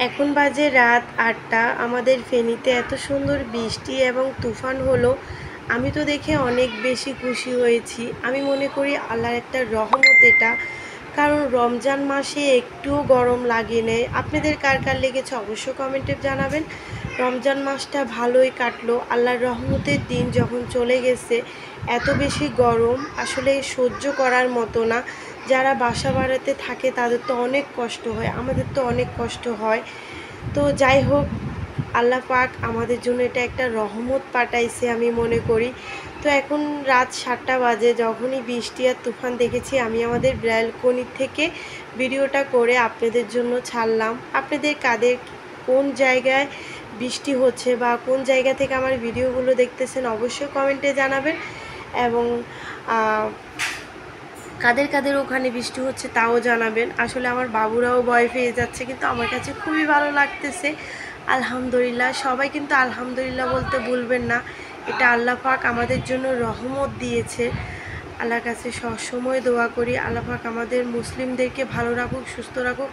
এখন বাজে রাত ৮টা। আমাদের ফেনীতে এত সুন্দর বৃষ্টি এবং তুফান হলো, আমি তো দেখে অনেক বেশি খুশি হয়েছি। আমি মনে করি আল্লাহর একটা রহমত এটা, কারণ রমজান মাসে একটুও গরম লাগে নাই। আপনাদের কার কার লেগেছে অবশ্যই কমেন্টে জানাবেন। রমজান মাসটা ভালোই কাটলো। আল্লাহর রহমতের দিন যখন চলে গেছে, এত বেশি গরম আসলে সহ্য করার মতো না। যারা বাসা বাড়াতে থাকে তাদের তো অনেক কষ্ট হয়, আমাদের তো অনেক কষ্ট হয়। তো যাই হোক, আল্লাহ পাক আমাদের জন্য এটা একটা রহমত পাঠাইছে আমি মনে করি। তো এখন রাত 7টা বাজে, যখনই বৃষ্টি আর তুফান দেখেছি আমি আমাদের ব্যালকনি থেকে ভিডিওটা করে আপনাদের জন্য ছাড়লাম। আপনাদের কাদের কোন জায়গায় বৃষ্টি হচ্ছে বা কোন জায়গা থেকে আমার ভিডিওগুলো দেখতেছেন অবশ্যই কমেন্টে জানাবেন। এবং কাদের কাদের ওখানে বৃষ্টি হচ্ছে তাও জানাবেন। আসলে আমার বাবুরাও ভয় পেয়ে যাচ্ছে, কিন্তু আমার কাছে খুবই ভালো লাগতেছে। আলহামদুলিল্লাহ, সবাই কিন্তু আলহামদুলিল্লাহ বলতে ভুলবেন না। এটা আল্লাহ পাক আমাদের জন্য রহমত দিয়েছে। আল্লাহর কাছে সবসময় দোয়া করি আল্লাহ পাক আমাদের মুসলিমদেরকে ভালো রাখুক, সুস্থ রাখুক।